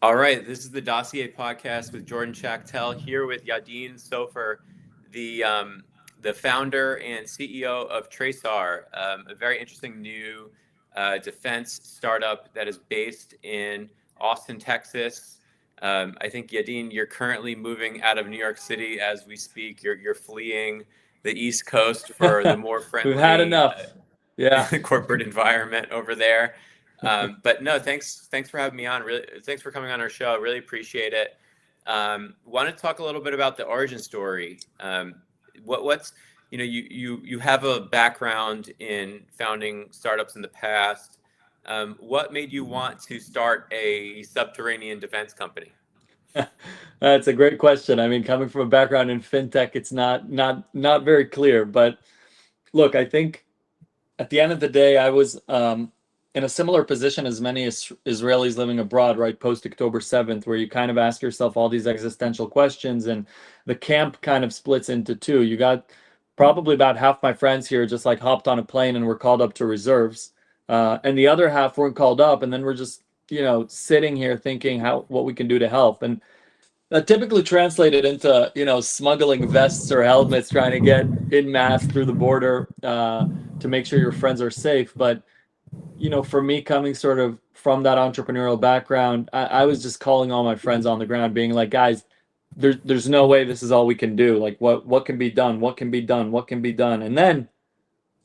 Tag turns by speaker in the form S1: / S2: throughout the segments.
S1: All right, this is the Dossier podcast with Jordan Chactel here with Yadin Soffer, the founder and CEO of Tracer, a very interesting new defense startup that is based in Austin, Texas. I think Yadin, you're currently moving out of New York City as we speak. You're fleeing the East Coast for the more
S2: We've had
S1: friendly
S2: enough. Yeah.
S1: corporate environment over there. But no, thanks for having me on. Really, thanks for coming on our show. I really appreciate it. Want to talk a little bit about the origin story. What's you have a background in founding startups in the past. What made you want to start a subterranean defense company?
S2: That's a great question. I mean, coming from a background in fintech, it's not very clear. But look, I think at the end of the day, I was in a similar position as many Israelis living abroad, right, post October 7th, where you kind of ask yourself all these existential questions, and the camp kind of splits into two. You got probably about half my friends here just like hopped on a plane and were called up to reserves, and the other half weren't called up, and then we're just sitting here thinking how what we can do to help. And that typically translated into smuggling vests or helmets, trying to get in mass through the border to make sure your friends are safe. But for me, coming sort of from that entrepreneurial background, I was just calling all my friends on the ground, being like, guys, there's no way this is all we can do. Like, what can be done? What can be done? What can be done? And then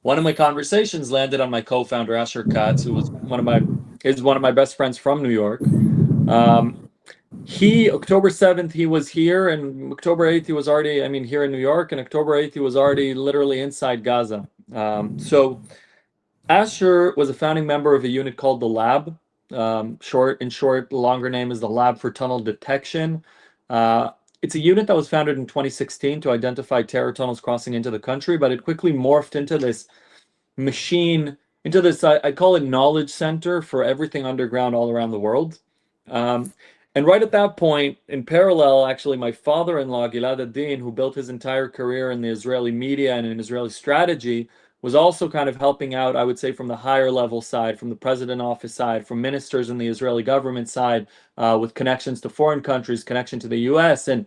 S2: one of my conversations landed on my co-founder Asher Katz, who was one of my best friends from New York. Um, he October 7th he was here, and October 8th he was already, I mean, here in New York, and October 8th he was already literally inside Gaza. So Asher was a founding member of a unit called the Lab. In short, the longer name is the Lab for Tunnel Detection. It's a unit that was founded in 2016 to identify terror tunnels crossing into the country, but it quickly morphed into this machine, into this, I call it knowledge center for everything underground all around the world. Um, and right at that point, in parallel, actually, my father-in-law, Gilad Yadin, who built his entire career in the Israeli media and in Israeli strategy, was also kind of helping out, I would say, from the higher level side, from the president office side, from ministers in the Israeli government side, with connections to foreign countries, connection to the US. And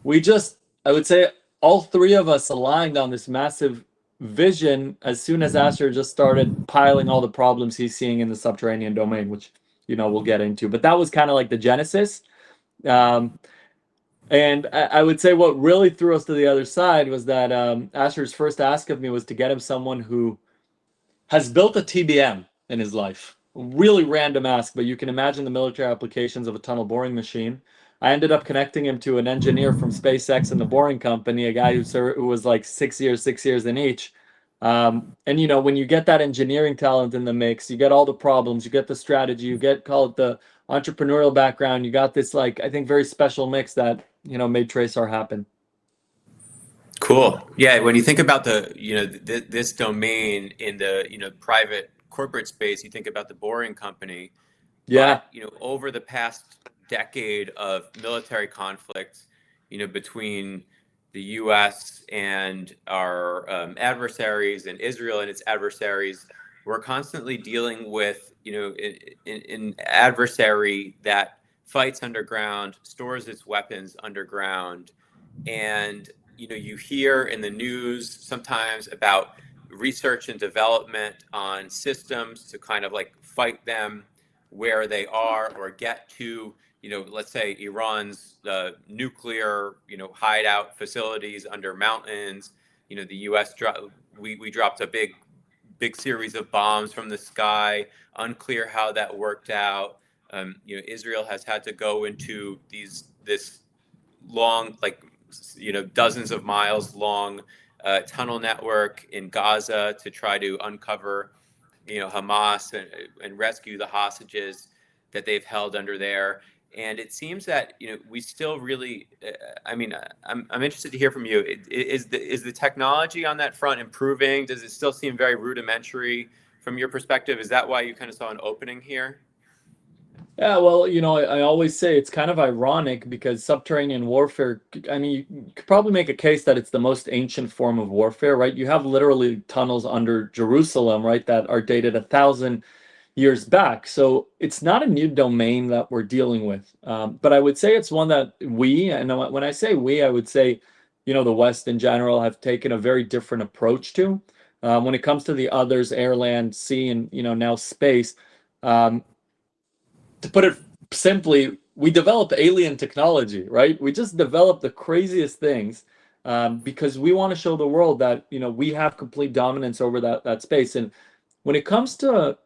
S2: we just, I would say, all three of us aligned on this massive vision as soon as Asher just started piling all the problems he's seeing in the subterranean domain, which we'll get into. But that was kind of like the genesis. Um, and I would say what really threw us to the other side was that Asher's first ask of me was to get him someone who has built a TBM in his life. Really random ask, but you can imagine the military applications of a tunnel boring machine. I ended up connecting him to an engineer from SpaceX and the Boring Company, a guy who was like 6 years in each. And when you get that engineering talent in the mix, you get all the problems, you get the strategy, you get, call it, the entrepreneurial background. You got this, like, I think, very special mix that made Tracer happen.
S1: Cool. Yeah, when you think about this domain in the private corporate space, you think about the Boring Company,
S2: Yeah.
S1: but over the past decade of military conflict, between the U.S. and our adversaries and Israel and its adversaries, we're constantly dealing with an adversary that fights underground, stores its weapons underground, and you hear in the news sometimes about research and development on systems to kind of like fight them where they are or get to, let's say Iran's nuclear, hideout facilities under mountains. The U.S. we dropped a big series of bombs from the sky. Unclear how that worked out. Israel has had to go into this long, like dozens of miles long tunnel network in Gaza to try to uncover Hamas and rescue the hostages that they've held under there. And it seems that we still really. I mean, I'm interested to hear from you. Is the technology on that front improving? Does it still seem very rudimentary from your perspective? Is that why you kind of saw an opening here?
S2: Yeah, well, I always say it's kind of ironic because subterranean warfare, I mean, you could probably make a case that it's the most ancient form of warfare, right? You have literally tunnels under Jerusalem, right, that are dated 1,000 years back. So it's not a new domain that we're dealing with. But I would say it's one that we, and when I say we, I would say, the West in general have taken a very different approach to. When it comes to the others, air, land, sea, and now space. Um, to put it simply, we develop alien technology, right? We just develop the craziest things because we want to show the world that we have complete dominance over that space. And when it comes to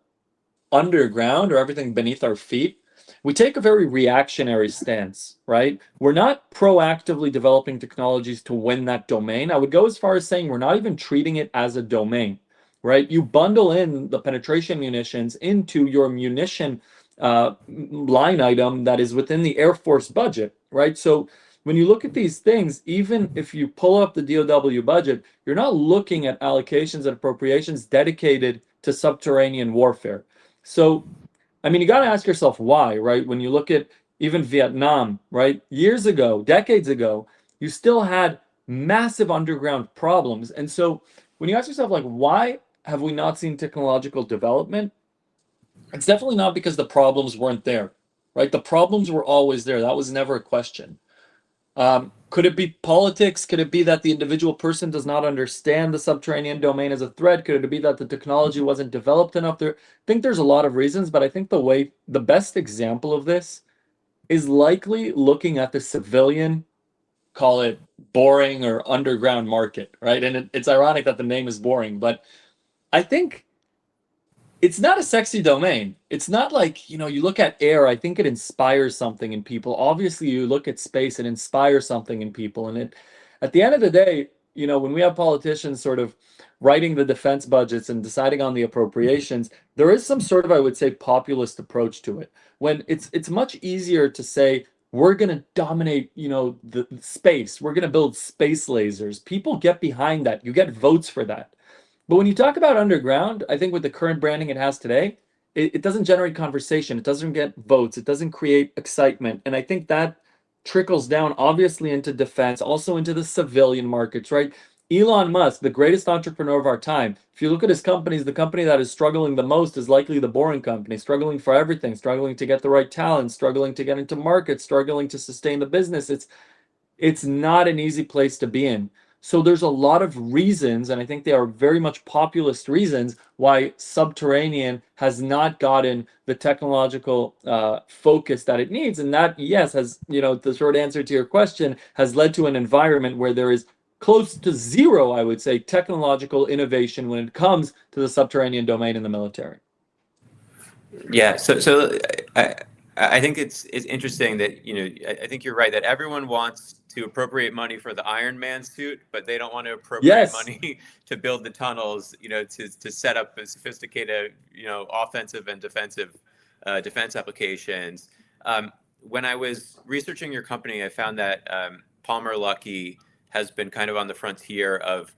S2: underground or everything beneath our feet, we take a very reactionary stance, right? We're not proactively developing technologies to win that domain. I would go as far as saying we're not even treating it as a domain, right? You bundle in the penetration munitions into your munition line item that is within the Air Force budget, right? So when you look at these things, even if you pull up the DOW budget, you're not looking at allocations and appropriations dedicated to subterranean warfare. So, I mean, you got to ask yourself why, right? When you look at even Vietnam, right? Years ago, decades ago, you still had massive underground problems. And so when you ask yourself, like, why have we not seen technological development? It's definitely not because the problems weren't there, right? The problems were always there. That was never a question. Could it be politics? Could it be that the individual person does not understand the subterranean domain as a threat? Could it be that the technology wasn't developed enough there? I think there's a lot of reasons, but I think the best example of this is likely looking at the civilian, call it boring or underground market, right? And it's ironic that the name is boring, but I think it's not a sexy domain. It's not like, you look at air, I think it inspires something in people. Obviously, you look at space, it inspires something in people. And at the end of the day, when we have politicians sort of writing the defense budgets and deciding on the appropriations, there is some sort of, I would say, populist approach to it. When it's much easier to say, we're going to dominate, the space. We're going to build space lasers. People get behind that. You get votes for that. But when you talk about underground, I think with the current branding it has today, it doesn't generate conversation. It doesn't get votes. It doesn't create excitement. And I think that trickles down obviously into defense, also into the civilian markets, right? Elon Musk, the greatest entrepreneur of our time. If you look at his companies, the company that is struggling the most is likely the boring company, struggling for everything, struggling to get the right talent, struggling to get into markets, struggling to sustain the business. It's not an easy place to be in. So there's a lot of reasons, and I think they are very much populist reasons, why Subterranean has not gotten the technological focus that it needs. And that, yes, has, the short answer to your question, has led to an environment where there is close to zero, I would say, technological innovation when it comes to the subterranean domain in the military.
S1: Yeah, so I think it's interesting that I think you're right that everyone wants to appropriate money for the Iron Man suit, but they don't want to appropriate money to build the tunnels, to set up a sophisticated, offensive and defensive defense applications. When I was researching your company, I found that Palmer Luckey has been kind of on the frontier of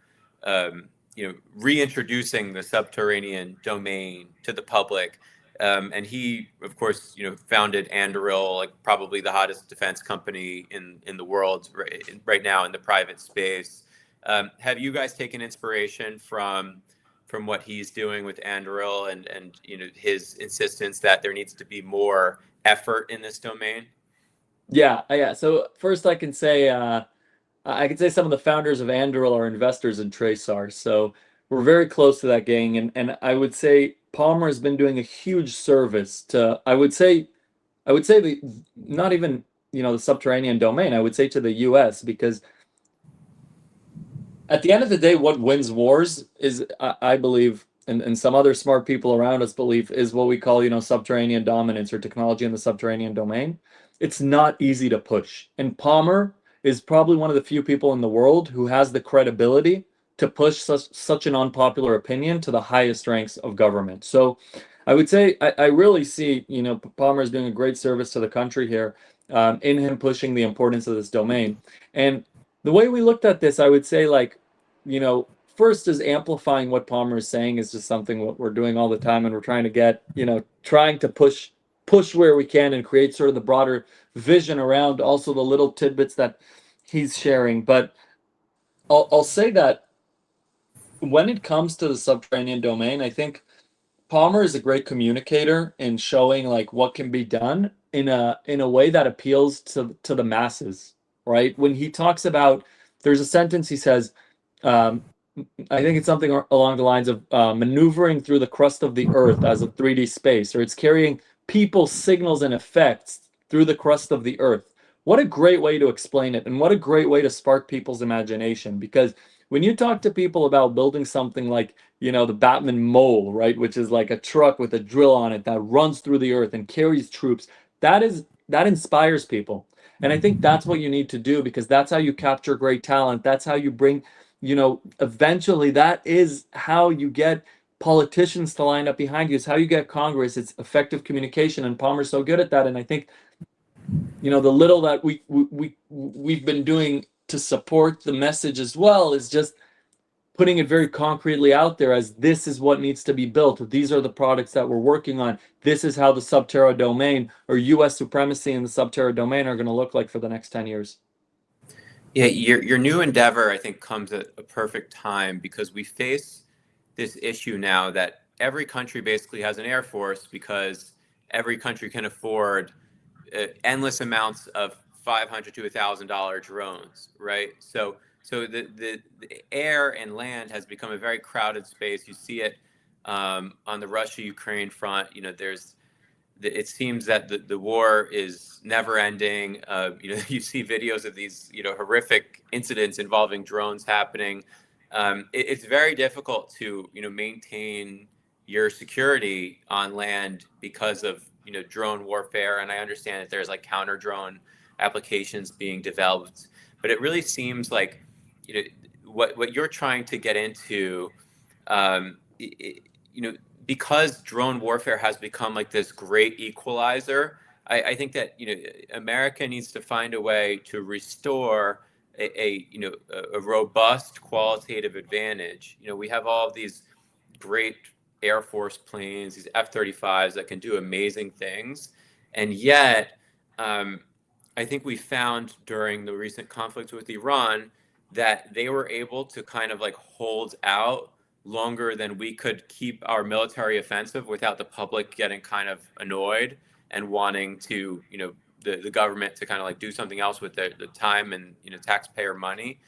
S1: reintroducing the subterranean domain to the public. And he, of course, founded Anduril, like probably the hottest defense company in the world right now in the private space. Have you guys taken inspiration from what he's doing with Anduril and his insistence that there needs to be more effort in this domain?
S2: Yeah. So first, I can say some of the founders of Anduril are investors in Tracer. So we're very close to that gang, and I would say Palmer has been doing a huge service to, I would say not even the subterranean domain. I would say to the U.S. because at the end of the day, what wins wars is, I believe, and some other smart people around us believe, is what we call subterranean dominance or technology in the subterranean domain. It's not easy to push, and Palmer is probably one of the few people in the world who has the credibility to push such an unpopular opinion to the highest ranks of government. So I would say I really see, Palmer is doing a great service to the country here, in him pushing the importance of this domain. And the way we looked at this, I would say, like, first is amplifying what Palmer is saying is just something what we're doing all the time, and we're trying to get, trying to push where we can and create sort of the broader vision around also the little tidbits that he's sharing. But I'll say that when it comes to the subterranean domain, I think Palmer is a great communicator in showing like what can be done in a way that appeals to the masses, right? When he talks about, there's a sentence he says, um, I think it's something along the lines of maneuvering through the crust of the earth as a 3D space, or it's carrying people, signals, and effects through the crust of the earth. What a great way to explain it, and what a great way to spark people's imagination. Because when you talk to people about building something like, the Batman mole, right, which is like a truck with a drill on it that runs through the earth and carries troops, that inspires people. And I think that's what you need to do, because that's how you capture great talent. That's how you bring, eventually that is how you get politicians to line up behind you. It's how you get Congress. It's effective communication, and Palmer's so good at that. And I think, the little that we've been doing to support the message as well is just putting it very concretely out there as this is what needs to be built. These are the products that we're working on. This is how the Subterra domain or US supremacy in the Subterra domain are going to look like for the next 10 years.
S1: Yeah, your new endeavor, I think, comes at a perfect time because we face this issue now that every country basically has an air force because every country can afford endless amounts of $500 to $1,000 drones, right? So the air and land has become a very crowded space. You see it on the Russia-Ukraine front. It seems that the war is never ending. You see videos of these, horrific incidents involving drones happening. It's very difficult to, maintain your security on land because of, drone warfare. And I understand that there's like counter drone applications being developed, but it really seems like, what you're trying to get into, you know, because drone warfare has become like this great equalizer, I think that America needs to find a way to restore a robust qualitative advantage. We have all of these great Air Force planes, these F-35s that can do amazing things, and yet I think we found during the recent conflict with Iran that they were able to kind of like hold out longer than we could keep our military offensive without the public getting kind of annoyed and wanting to, the government to kind of like do something else with the time and, taxpayer money.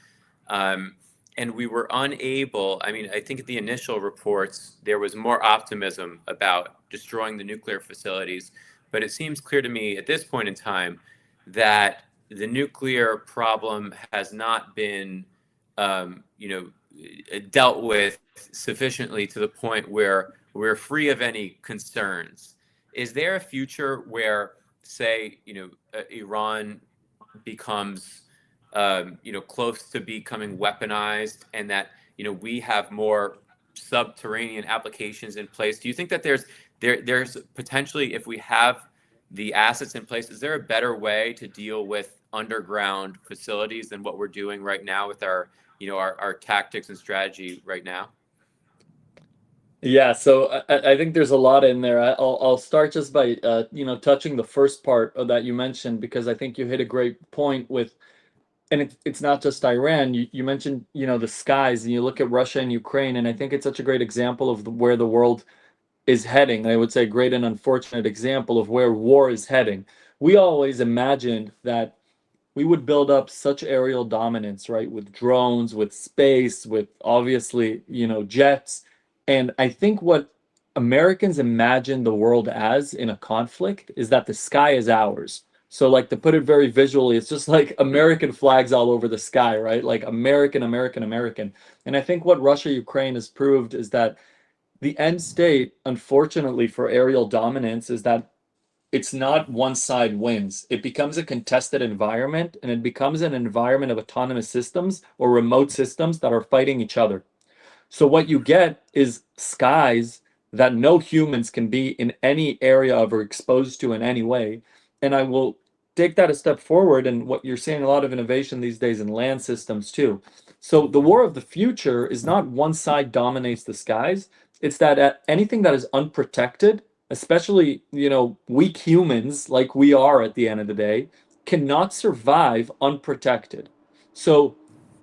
S1: And we were unable, I mean, I think at the initial reports, there was more optimism about destroying the nuclear facilities. But it seems clear to me at this point in time that the nuclear problem has not been, dealt with sufficiently to the point where we're free of any concerns. Is there a future where, say, Iran becomes, close to becoming weaponized, and that we have more subterranean applications in place? Do you think that there's potentially, if we have the assets in place, is there a better way to deal with underground facilities than what we're doing right now with our our tactics and strategy right now?
S2: Yeah, so I think there's a lot in there. I'll start just by touching the first part of that you mentioned, because I think you hit a great point with, and it's not just Iran. You mentioned the skies, and you look at Russia and Ukraine, and I think it's such a great example of where the world is heading. I would say great and unfortunate example of where war is heading. We always imagined that we would build up such aerial dominance, right? With drones, with space, with obviously, jets. And I think what Americans imagine the world as in a conflict is that the sky is ours. So, like, to put it very visually, it's just like American flags all over the sky, right? Like American, American, American. And I think what Russia, Ukraine has proved is that the end state, unfortunately, for aerial dominance is that it's not one side wins. It becomes a contested environment, and it becomes an environment of autonomous systems or remote systems that are fighting each other. So what you get is skies that no humans can be in any area of or exposed to in any way. And I will take that a step forward, and what you're seeing a lot of innovation these days in land systems too. So the war of the future is not one side dominates the skies. It's that anything that is unprotected, especially, weak humans like we are at the end of the day, cannot survive unprotected. So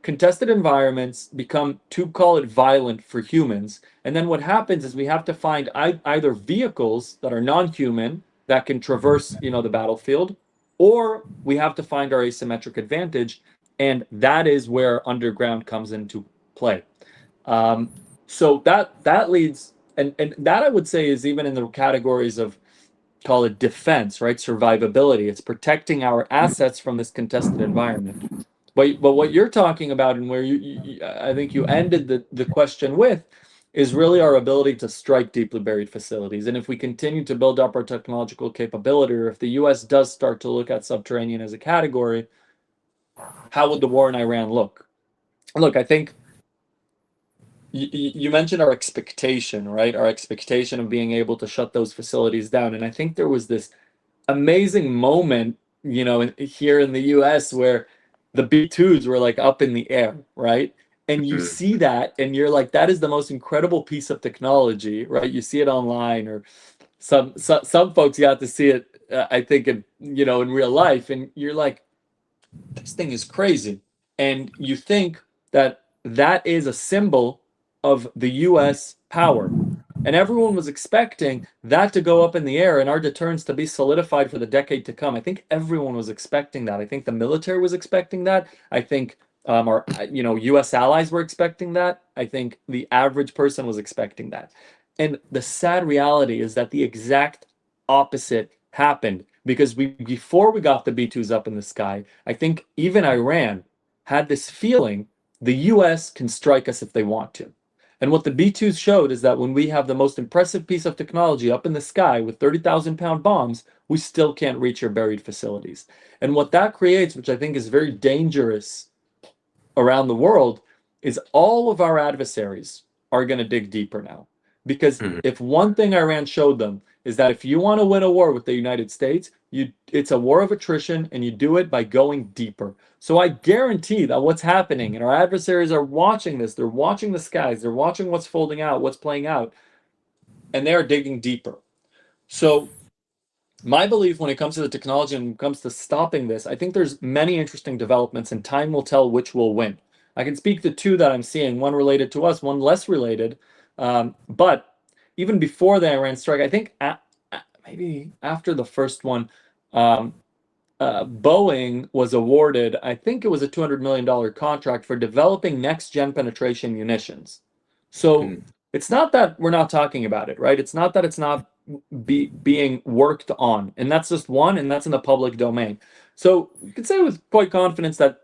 S2: contested environments become too, call it, violent for humans. And then what happens is we have to find either vehicles that are non-human that can traverse, the battlefield, or we have to find our asymmetric advantage, and that is where underground comes into play. Um, so that leads, and that I would say is even in the categories of, call it, defense, right? Survivability. It's protecting our assets from this contested environment. But what you're talking about, and where I think you ended the question with, is really our ability to strike deeply buried facilities. And if we continue to build up our technological capability, or if the US does start to look at subterranean as a category, how would the war in Iran look? Look, I think you mentioned our expectation, right? Our expectation of being able to shut those facilities down. And I think there was this amazing moment, here in the US where the B2s were like up in the air, right? And you
S1: Mhm.
S2: see that and you're like, that is the most incredible piece of technology, right? You see it online, or some folks got to see it, I think, in real life, and you're like, this thing is crazy. And you think that that is a symbol of the US power. And everyone was expecting that to go up in the air and our deterrence to be solidified for the decade to come. I think everyone was expecting that. I think the military was expecting that. I think our US allies were expecting that. I think the average person was expecting that. And the sad reality is that the exact opposite happened, because before we got the B2s up in the sky, I think even Iran had this feeling the US can strike us if they want to. And what the B2s showed is that when we have the most impressive piece of technology up in the sky with 30,000-pound bombs, we still can't reach your buried facilities. And what that creates, which I think is very dangerous around the world, is all of our adversaries are going to dig deeper now. Because
S1: Mhm.
S2: if one thing Iran showed them is that if you want to win a war with the United States, it's a war of attrition, and you do it by going deeper. So I guarantee that what's happening, and our adversaries are watching this, they're watching the skies, they're watching what's folding out, what's playing out, and they're digging deeper. So my belief when it comes to the technology and when it comes to stopping this, I think there's many interesting developments, and time will tell which will win. I can speak to two that I'm seeing, one related to us, one less related. But even before the Iran strike, I think maybe after the first one, um, Boeing was awarded, I think it was a $200 million contract for developing next gen penetration munitions. So
S1: Mhm.
S2: it's not that we're not talking about it, right? It's not that it's not being worked on. And that's just one, and that's in the public domain. So you could say with quite confidence that,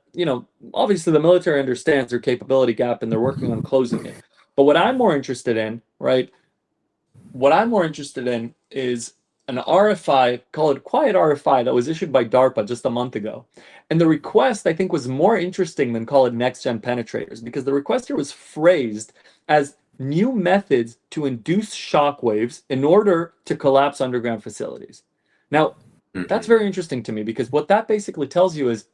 S2: obviously the military understands their capability gap and they're working on closing it. But what I'm more interested in, right? What I'm more interested in is an RFI, call it quiet RFI, that was issued by DARPA just a month ago. And the request, I think, was more interesting than, call it, next gen penetrators, because the request here was phrased as new methods to induce shock waves in order to collapse underground facilities. Now, that's
S1: Mhm.
S2: very interesting to me, because what that basically tells you is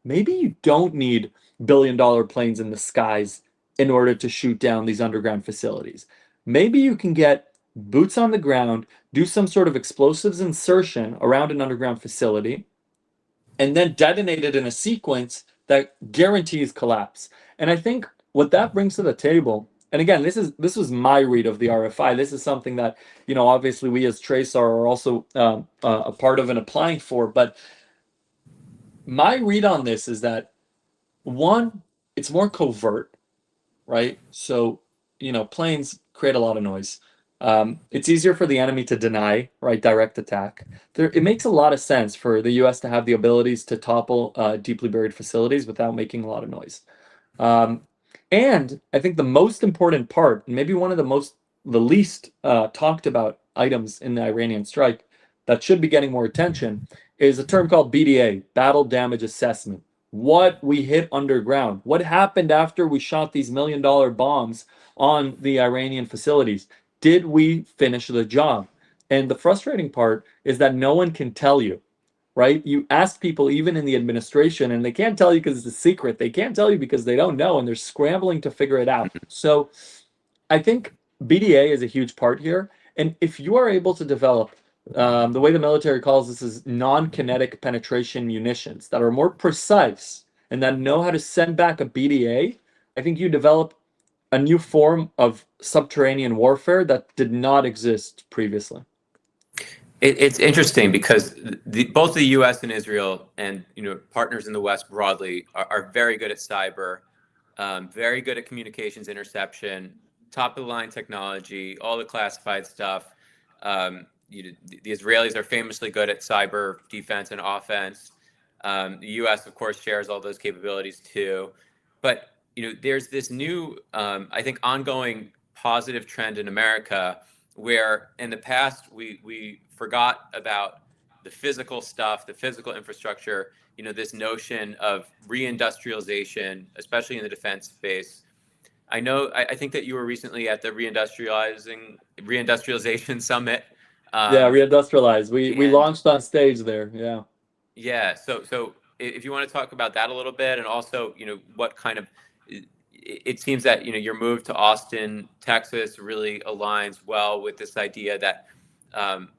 S2: maybe you don't need billion-dollar planes in the skies in order to shoot down these underground facilities. Maybe you can get boots on the ground, do some sort of explosives insertion around an underground facility, and then detonate it in a sequence that guarantees collapse. And I think what that brings to the table, and again, this was my read of the RFI. This is something that, obviously we as Tracer are also a part of and applying for. But my read on this is that, one, it's more covert, right? So, planes create a lot of noise. It's easier for the enemy to deny, right? Direct attack. It makes a lot of sense for the U.S. to have the abilities to topple deeply buried facilities without making a lot of noise. Um, and I think the most important part, and maybe one of the least talked about items in the Iranian strike that should be getting more attention, is a term called BDA, Battle Damage Assessment. What we hit underground, what happened after we shot these $1 million bombs on the Iranian facilities? Did we finish the job? And the frustrating part is that no one can tell you, right? You ask people, even in the administration, and they can't tell you because it's a secret. They can't tell you because they don't know, and they're scrambling to figure it out. So I think BDA is a huge part here. And if you are able to develop, the way the military calls this is non-kinetic penetration munitions that are more precise and that know how to send back a BDA, I think you develop a new form of subterranean warfare that did not exist previously.
S1: It's interesting because both the U.S. and Israel, and partners in the West broadly, are very good at cyber, very good at communications interception, top of the line technology, all the classified stuff. The Israelis are famously good at cyber defense and offense. The U.S. of course shares all those capabilities too, but there's this new, I think, ongoing positive trend in America where in the past we forgot about the physical stuff, the physical infrastructure, this notion of reindustrialization, especially in the defense space. I think that you were recently at the reindustrialization summit.
S2: Yeah,
S1: Um,
S2: reindustrialize. We
S1: and
S2: launched on stage there. Yeah.
S1: yeah, so if you want to talk about that a little bit, and also, what kind of, it seems that, your move to Austin, Texas really aligns well with this idea that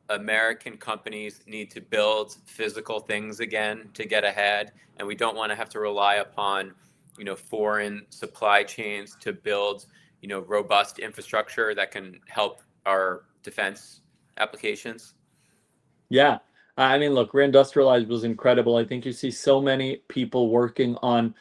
S1: American companies need to build physical things again to get ahead, and we don't want to have to rely upon, foreign supply chains to build, robust infrastructure that can help our defense applications.
S2: Yeah. I mean, look, reindustrialized was incredible. I think you see so many people working on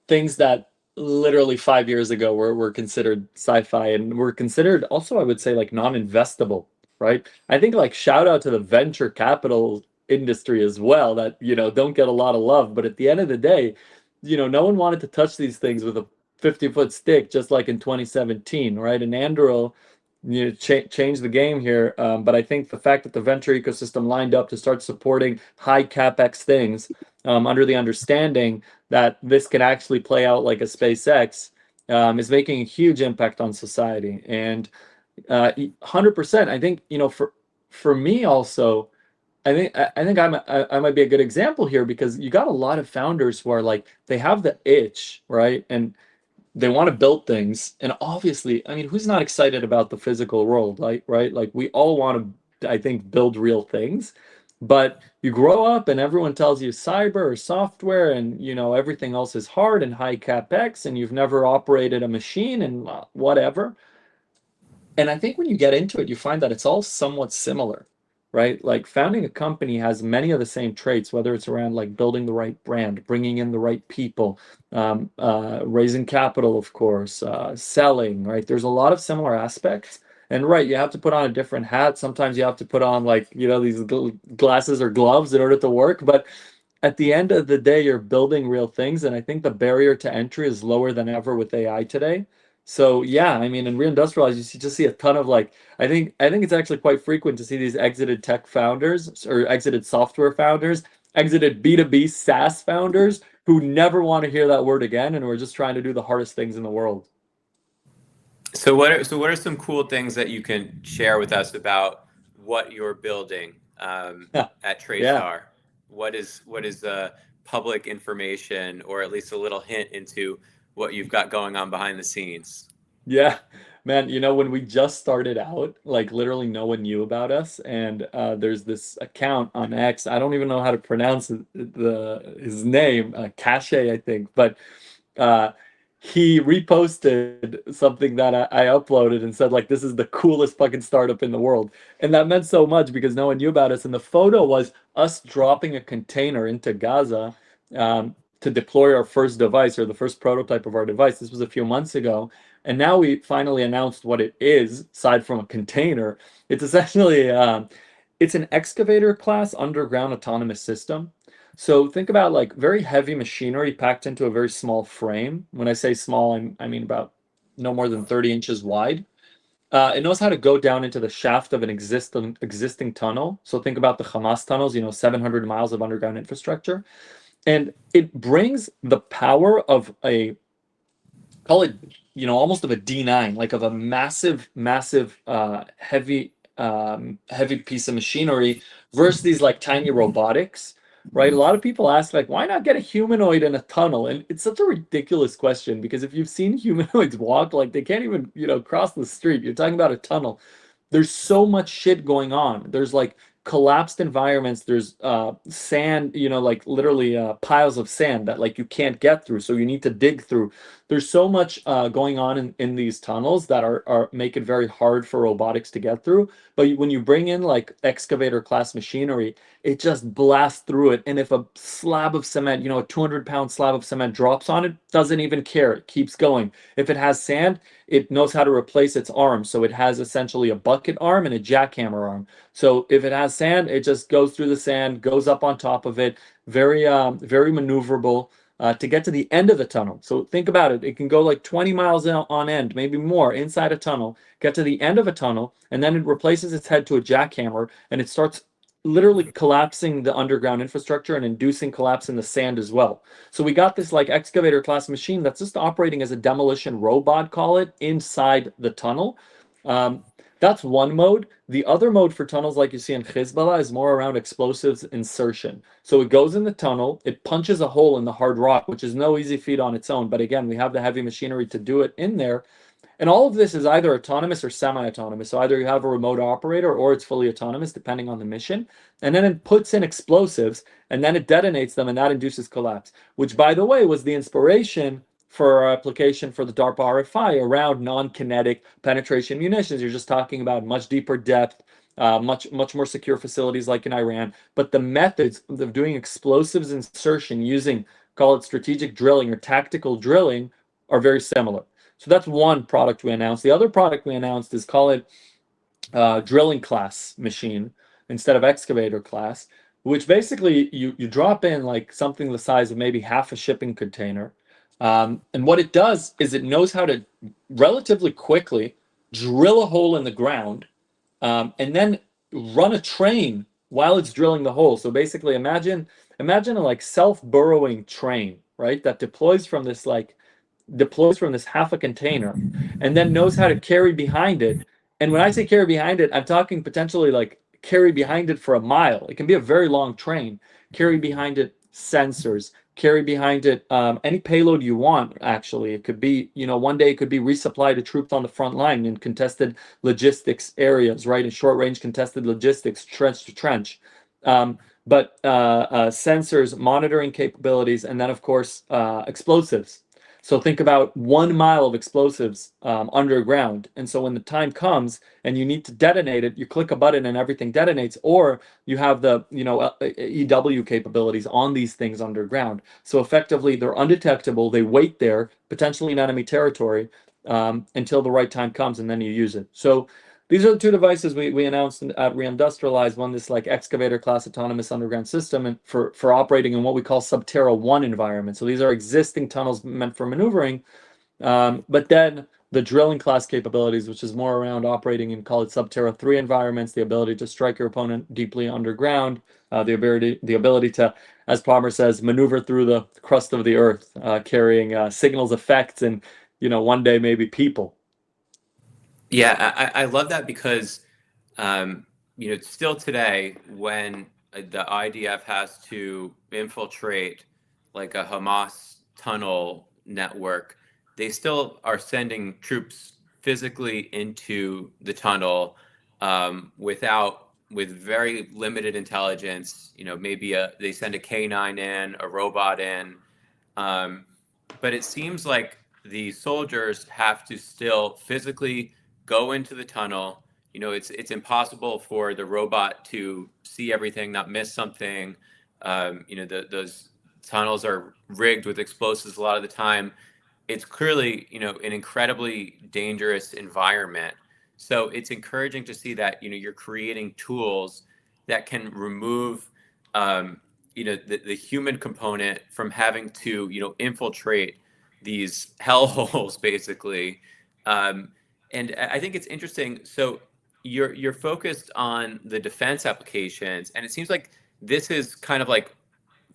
S2: things that literally 5 years ago were considered sci-fi and were considered also, I would say, like non-investable, right? I think like shout out to the venture capital industry as well that, don't get a lot of love, but at the end of the day, no one wanted to touch these things with a 50-foot stick, just like in 2017, right? And Anduril, change the game here. But I think the fact that the venture ecosystem lined up to start supporting high capex things, under the understanding that this can actually play out like a SpaceX, is making a huge impact on society. And 100%, I think, for me also, I think I might be a good example here because you got a lot of founders who are like they have the itch, right? And they want to build things, and obviously, I mean, who's not excited about the physical world, like, right? Like we all want to, I think, build real things, but you grow up and everyone tells you cyber or software and everything else is hard and high capex and you've never operated a machine and whatever. And I think when you get into it, you find that it's all somewhat similar, right? Like founding a company has many of the same traits, whether it's around like building the right brand, bringing in the right people, raising capital, of course, selling, right? There's a lot of similar aspects. And right, you have to put on a different hat. Sometimes you have to put on like, these glasses or gloves in order to work. But at the end of the day, you're building real things. And I think the barrier to entry is lower than ever with AI today. So yeah, I mean, in reindustrialized, just see a ton of like, I think it's actually quite frequent to see these exited tech founders or exited software founders, exited B2B SaaS founders who never want to hear that word again and who are just trying to do the hardest things in the world.
S1: So what are some cool things that you can share with us about what you're building at
S2: Yeah.
S1: Traystar? What is public information, or at least a little hint into what you've got going on behind the scenes?
S2: Yeah, man, when we just started out, like literally no one knew about us. And there's this account on X. I don't even know how to pronounce his name, Cache, I think. But uh, he reposted something that I uploaded and said, like, this is the coolest fucking startup in the world. And that meant so much because no one knew about us. And the photo was us dropping a container into Gaza, to deploy our first device or the first prototype of our device. This was a few months ago. And now we finally announced what it is, aside from a container. It's essentially it's an excavator class underground autonomous system. So think about like very heavy machinery packed into a very small frame. When I say small, I mean about no more than 30 inches wide. It knows how to go down into the shaft of an existing tunnel. So think about the Hamas tunnels, 700 miles of underground infrastructure. And it brings the power of a, call it, almost of a D9, like of a massive, massive, heavy piece of machinery versus these like tiny robotics, right? A lot of people ask like, why not get a humanoid in a tunnel? And it's such a ridiculous question because if you've seen humanoids walk, like they can't even, cross the street. You're talking about a tunnel. There's so much shit going on. There's like collapsed environments, there's sand, like literally piles of sand that like you can't get through, so you need to dig through. There's so much going on in these tunnels that are make it very hard for robotics to get through. But when you bring in like excavator class machinery, it just blasts through it. And if a slab of cement, a 200-pound slab of cement drops on it, doesn't even care. It keeps going. If it has sand, it knows how to replace its arms. So it has essentially a bucket arm and a jackhammer arm. So if it has sand, it just goes through the sand, goes up on top of it. Very, very maneuverable to get to the end of the tunnel. So think about it. It can go like 20 miles on end, maybe more, inside a tunnel, get to the end of a tunnel, and then it replaces its head to a jackhammer, and it starts literally collapsing the underground infrastructure and inducing collapse in the sand as well. So we got this like excavator class machine that's just operating as a demolition robot, call it, inside the tunnel. That's one mode. The other mode for tunnels, like you see in Hezbollah, is more around explosives insertion. So it goes in the tunnel, it punches a hole in the hard rock, which is no easy feat on its own. But again, we have the heavy machinery to do it in there. And all of this is either autonomous or semi-autonomous. So either you have a remote operator or it's fully autonomous, depending on the mission. And then it puts in explosives and then it detonates them, and that induces collapse, which, by the way, was the inspiration for our application for the DARPA RFI around non-kinetic penetration munitions. You're just talking about much deeper depth, much more secure facilities like in Iran. But the methods of doing explosives insertion using, call it strategic drilling or tactical drilling, are very similar. So that's one product we announced. The other product we announced is, call it drilling class machine instead of excavator class, which basically you drop in like something the size of maybe half a shipping container. And what it does is it knows how to relatively quickly drill a hole in the ground, and then run a train while it's drilling the hole. So basically, imagine a like self-burrowing train, right? That deploys from this half a container and then knows how to carry behind it. And when I say carry behind it, I'm talking potentially like carry behind it for a mile. It can be a very long train. Carry behind it sensors, carry behind it any payload you want, actually. It could be, one day it could be resupply to troops on the front line in contested logistics areas, right? In short range contested logistics, trench to trench. But sensors, monitoring capabilities, and then, of course, explosives. So think about 1 mile of explosives underground. And so when the time comes and you need to detonate it, you click a button and everything detonates, or you have the, EW capabilities on these things underground. So effectively, they're undetectable. They wait there, potentially in enemy territory, until the right time comes, and then you use it. So these are the two devices we announced at Reindustrialize. One, this like excavator class autonomous underground system, and for operating in what we call Subterra 1 environment. So these are existing tunnels meant for maneuvering. But then the drilling class capabilities, which is more around operating in, call it, Subterra 3 environments, the ability to strike your opponent deeply underground, the ability to, as Palmer says, maneuver through the crust of the earth, carrying signals, effects, and one day maybe people.
S1: Yeah, I love that because, still today, when the IDF has to infiltrate like a Hamas tunnel network, they still are sending troops physically into the tunnel with very limited intelligence. Maybe they send a K9 in, a robot in, but it seems like the soldiers have to still physically go into the tunnel. It's impossible for the robot to see everything, not miss something. Those tunnels are rigged with explosives a lot of the time. It's clearly, an incredibly dangerous environment. So it's encouraging to see that, you're creating tools that can remove, the human component from having to, infiltrate these hellholes, basically. And I think it's interesting. So you're focused on the defense applications, and it seems like this is kind of like,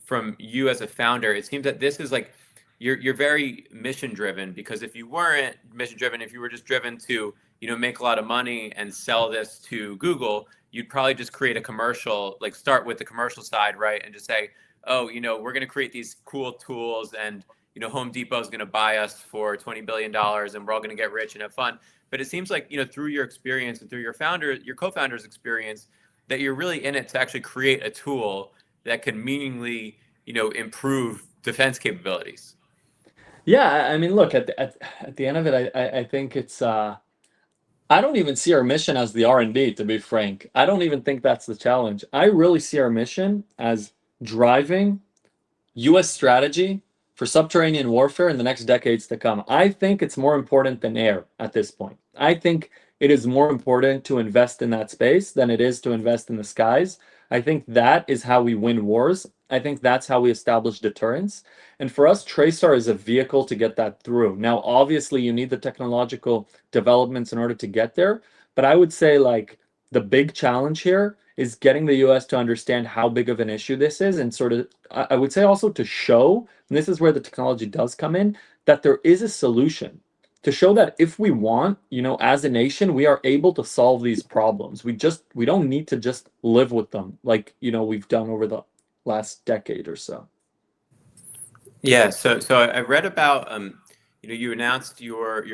S1: from you as a founder, it seems that this is like you're very mission driven, because if you weren't mission driven, if you were just driven to make a lot of money and sell this to Google, you'd probably just create a commercial, like start with the commercial side, right, and just say, oh, we're going to create these cool tools, and Home Depot is going to buy us for $20 billion, and we're all going to get rich and have fun. But it seems like through your experience and through your co-founder's experience, that you're really in it to actually create a tool that can meaningfully, improve defense capabilities.
S2: Yeah, I mean, look, at the end of it, I think it's I don't even see our mission as the R&D, to be frank. I don't even think that's the challenge. I really see our mission as driving US strategy for subterranean warfare in the next decades to come. I think it's more important than air at this point. I think it is more important to invest in that space than it is to invest in the skies. I think that is how we win wars. I think that's how we establish deterrence. And for us, TRACER is a vehicle to get that through. Now, obviously, you need the technological developments in order to get there. But I would say, like, the big challenge here is getting the US to understand how big of an issue this is, and sort of, I would say also to show, and this is where the technology does come in, that there is a solution. To show that if we want, as a nation, we are able to solve these problems. We don't need to just live with them like, we've done over the last decade or so.
S1: Yeah, so I read about you announced your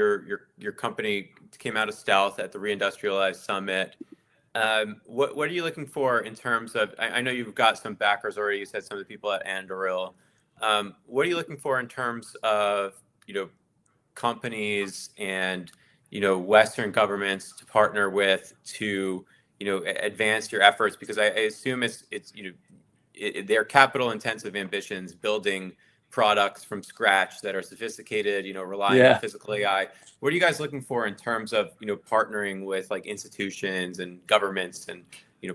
S1: company came out of stealth at the Reindustrialized Summit. What are you looking for in terms of? I know you've got some backers already. You said some of the people at Anduril. What are you looking for in terms of companies and Western governments to partner with to advance your efforts? Because I assume it's they're capital intensive ambitions building products from scratch that are sophisticated, relying on
S2: Yeah.
S1: physical AI. What are you guys looking for in terms of, partnering with like institutions and governments and,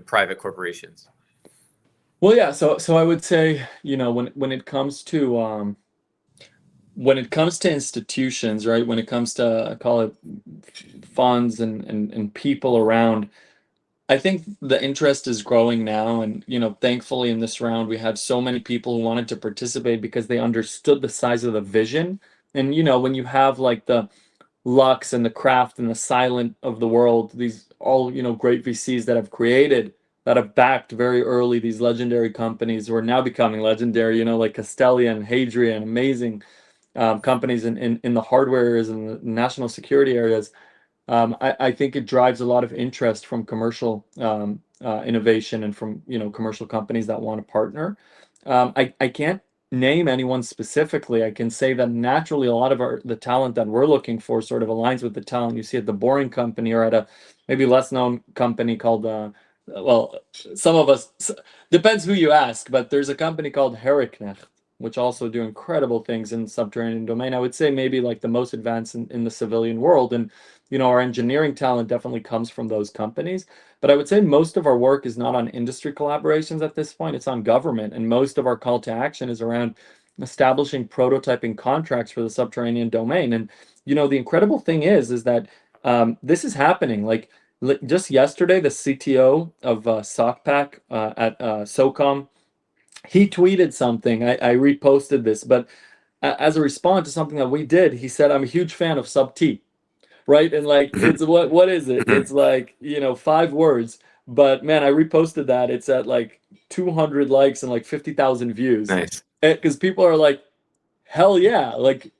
S1: private corporations?
S2: Well, yeah. So I would say, when it comes to institutions, right? When it comes to, I call it, funds and people around, I think the interest is growing now. And, thankfully in this round, we had so many people who wanted to participate because they understood the size of the vision. And, when you have like the Lux and the Craft and the Silent of the world, these all, great VCs that have created, that have backed very early these legendary companies who are now becoming legendary, like Castellian, Hadrian, amazing companies in the hardware areas and the national security areas. I think it drives a lot of interest from commercial innovation and from commercial companies that want to partner. I can't name anyone specifically. I can say that naturally a lot of the talent that we're looking for sort of aligns with the talent you see at the Boring Company or at a maybe less known company called well, some of us, depends who you ask, but there's a company called Heriknecht, which also do incredible things in the subterranean domain. I would say maybe like the most advanced in the civilian world. And our engineering talent definitely comes from those companies. But I would say most of our work is not on industry collaborations at this point. It's on government. And most of our call to action is around establishing prototyping contracts for the subterranean domain. And, the incredible thing is that this is happening. Like just yesterday, the CTO of SOCPAC at SOCOM, he tweeted something. I reposted this, but as a response to something that we did, he said, "I'm a huge fan of Sub T." Right? And like, it's what is it? It's like, 5 words. But man, I reposted that. It's at like 200 likes and like 50,000 views.
S1: Nice.
S2: Because people are like, hell yeah. Like,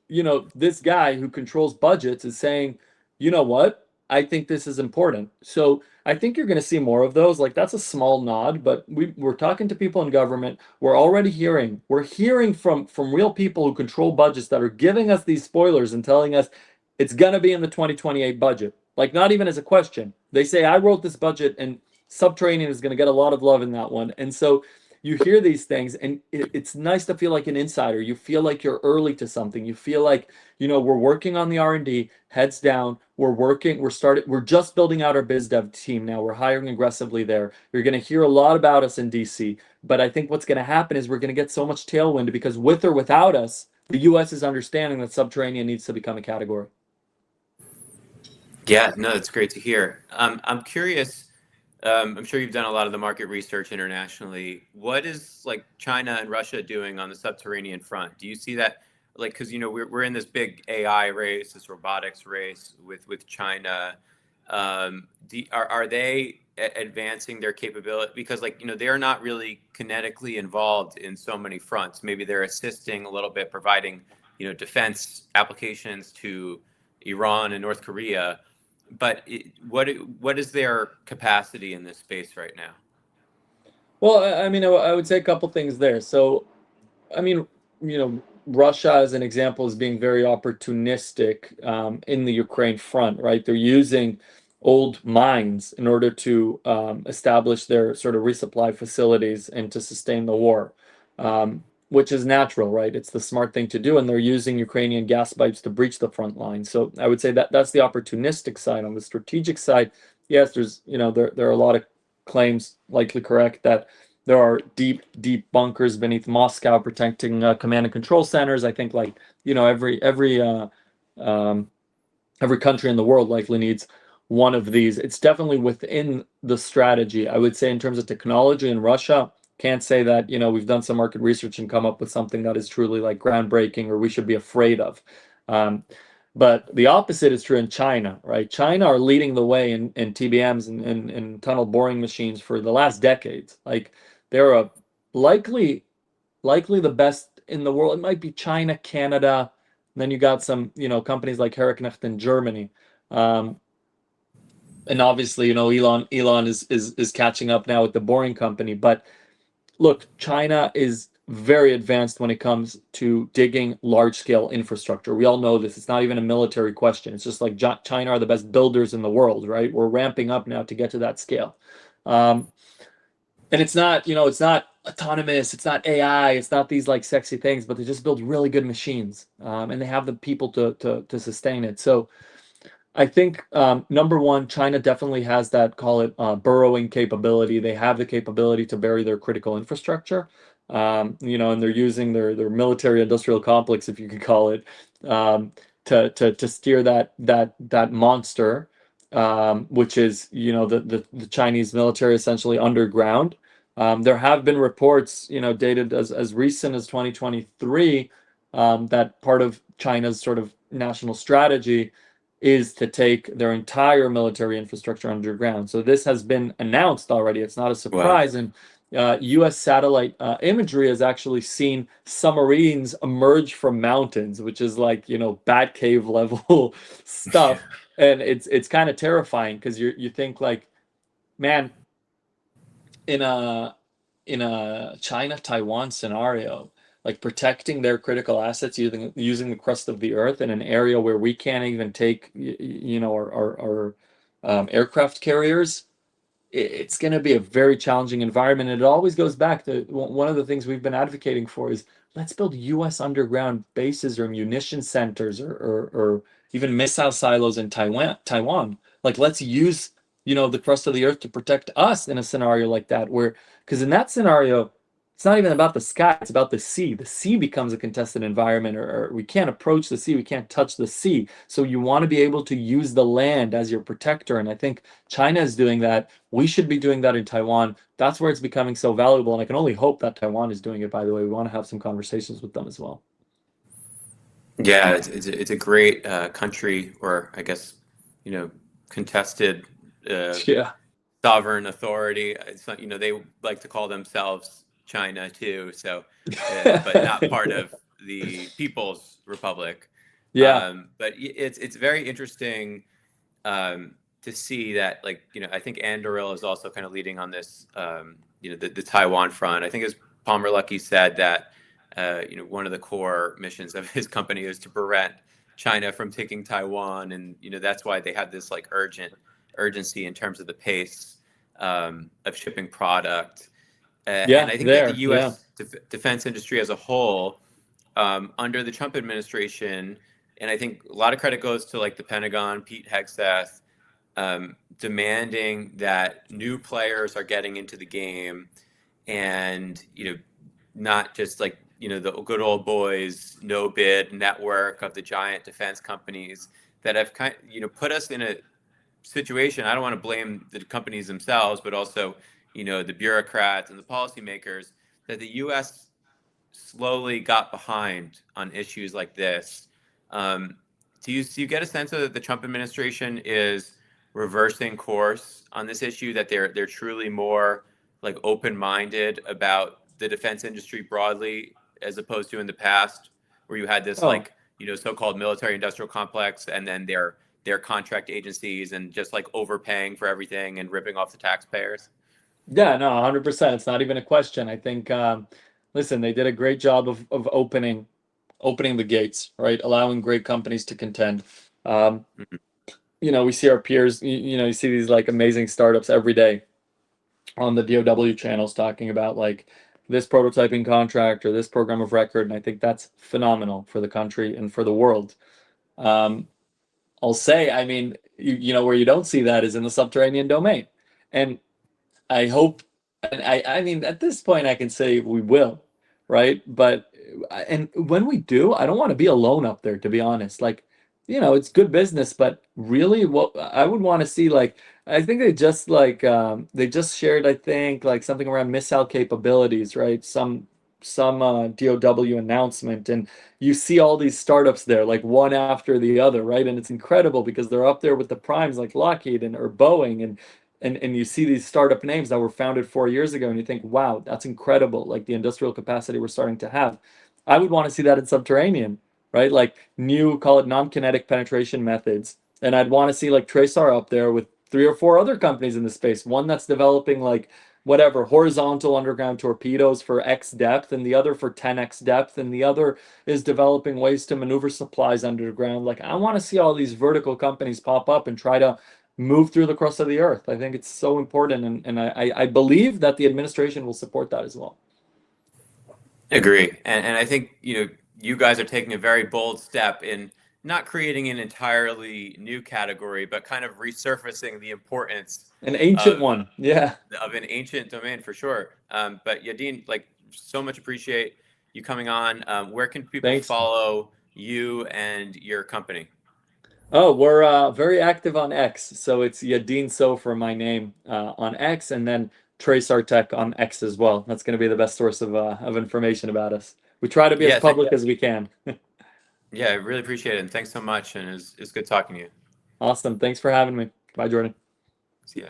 S2: this guy who controls budgets is saying, you know what? I think this is important. So I think you're going to see more of those. Like, that's a small nod, but we're talking to people in government. We're hearing from real people who control budgets that are giving us these spoilers and telling us it's going to be in the 2028 budget. Like, not even as a question. They say, I wrote this budget and Subterranean is going to get a lot of love in that one. And so you hear these things and it's nice to feel like an insider. You feel like you're early to something. You feel like, we're working on the R&D, heads down. We're just building out our biz dev team now. We're hiring aggressively there. You're going to hear a lot about us in DC. But I think what's going to happen is we're going to get so much tailwind because with or without us, the US is understanding that Subterranean needs to become a category.
S1: Yeah, no, that's great to hear. I'm curious. I'm sure you've done a lot of the market research internationally. What is like China and Russia doing on the subterranean front? Do you see that, like, because we're in this big AI race, this robotics race with China. Are they advancing their capability? Because they're not really kinetically involved in so many fronts. Maybe they're assisting a little bit, providing defense applications to Iran and North Korea. But what is their capacity in this space right now?
S2: Well, I mean, I would say a couple things there. So, I mean, Russia as an example is being very opportunistic in the Ukraine front, right? They're using old mines in order to establish their sort of resupply facilities and to sustain the war, which is natural, right? It's the smart thing to do, and they're using Ukrainian gas pipes to breach the front line. So I would say that that's the opportunistic side. On the strategic side, yes, there's, there are a lot of claims, likely correct, that there are deep, deep bunkers beneath Moscow protecting command and control centers. I think, like, um, every country in the world likely needs one of these. It's definitely within the strategy. I would say in terms of technology in Russia, can't say that, we've done some market research and come up with something that is truly like groundbreaking or we should be afraid of. Um, but the opposite is true in China, right? China are leading the way in TBMs and tunnel boring machines for the last decades. Like, they're likely the best in the world. It might be China, Canada, and then you got some, companies like Herrenknecht in Germany. Um, and obviously, Elon is catching up now with the Boring Company. But look, China is very advanced when it comes to digging large scale infrastructure. We all know this. It's not even a military question. It's just like China are the best builders in the world, right? We're ramping up now to get to that scale. Um, and it's not autonomous, it's not AI, it's not these like sexy things, but they just build really good machines, and they have the people to sustain it. So I think, number one, China definitely has that, call it, burrowing capability. They have the capability to bury their critical infrastructure, and they're using their military industrial complex, if you could call it, um, to steer that monster, which is, the Chinese military essentially underground. There have been reports, dated as recent as 2023, that part of China's sort of national strategy is to take their entire military infrastructure underground. So this has been announced already. It's not a
S1: Wow.
S2: surprise. And U.S. satellite imagery has actually seen submarines emerge from mountains, which is like, Batcave level stuff. And it's kind of terrifying because you think like, man, in a China Taiwan scenario, like protecting their critical assets using the crust of the earth in an area where we can't even take our aircraft carriers, it's going to be a very challenging environment. And it always goes back to one of the things we've been advocating for is let's build U.S. underground bases or munition centers or even missile silos in Taiwan. Like, let's use, the crust of the earth to protect us in a scenario like that, where, because in that scenario, it's not even about the sky, it's about the sea. The sea becomes a contested environment, or we can't approach the sea, we can't touch the sea. So you want to be able to use the land as your protector. And I think China is doing that. We should be doing that in Taiwan. That's where it's becoming so valuable. And I can only hope that Taiwan is doing it, by the way. We want to have some conversations with them as well.
S1: Yeah, it's a great country, or I guess, contested uh,
S2: Yeah.
S1: sovereign authority. It's not, they like to call themselves China too. So, but not part of the People's Republic.
S2: Yeah.
S1: But it's very interesting to see that, like, I think Andoril is also kind of leading on this, the Taiwan front. I think as Palmer Luckey said that, one of the core missions of his company is to prevent China from taking Taiwan. And, that's why they have this like urgency in terms of the pace of shipping product. And
S2: Yeah.
S1: I think that the
S2: There. Yeah.
S1: U.S. Defense industry as a whole, under the Trump administration, and I think a lot of credit goes to like the Pentagon, Pete Hegseth, demanding that new players are getting into the game, and not just like the good old boys no bid network of the giant defense companies that have put us in a situation. I don't want to blame the companies themselves, but also the bureaucrats and the policymakers, that the U.S. slowly got behind on issues like this. Um, do you get a sense that the Trump administration is reversing course on this issue? That they're truly more like open-minded about the defense industry broadly, as opposed to in the past, where you had this
S2: Oh,
S1: like so-called military-industrial complex, and then their contract agencies, and just like overpaying for everything and ripping off the taxpayers.
S2: Yeah, no, 100%. It's not even a question. I think, listen, they did a great job of opening the gates, right? Allowing great companies to contend. Um,
S1: Mhm.
S2: we see our peers, you see these like amazing startups every day on the DOW channels talking about like this prototyping contract or this program of record. And I think that's phenomenal for the country and for the world. Um, I'll say, I mean, where you don't see that is in the subterranean domain. And I hope, and I mean, at this point, I can say we will, right? But, and when we do, I don't want to be alone up there, to be honest. Like, it's good business, but really, what I would want to see, like, I think they just shared, I think, like something around missile capabilities, right? Some DOW announcement, and you see all these startups there, like one after the other, right? And it's incredible because they're up there with the primes like Lockheed and or Boeing, and you see these startup names that were founded 4 years ago, and you think, wow, that's incredible, like the industrial capacity we're starting to have. I would want to see that in Subterranean, right? Like new, call it non-kinetic penetration methods. And I'd want to see like Tracer up there with 3 or 4 other companies in the space. One that's developing like whatever horizontal underground torpedoes for X depth, and the other for 10X depth, and the other is developing ways to maneuver supplies underground. Like I want to see all these vertical companies pop up and try to move through the crust of the earth. I think it's so important, and I believe that the administration will support that as well.
S1: Agree. And I think, you guys are taking a very bold step in not creating an entirely new category, but kind of resurfacing the importance
S2: An ancient
S1: of
S2: one, yeah.
S1: an ancient domain for sure. But Yadin, like, so much appreciate you coming on. Where can people
S2: Thanks.
S1: follow you and your company?
S2: Oh, we're very active on X, so it's Yadin Soffer, my name, on X, and then Trace Our Tech on X as well. That's going to be the best source of information about us. We try to be as
S1: Yeah,
S2: public as we can.
S1: yeah, I really appreciate it. And thanks so much. And it's good talking to you.
S2: Awesome. Thanks for having me. Bye, Jordan.
S1: See ya.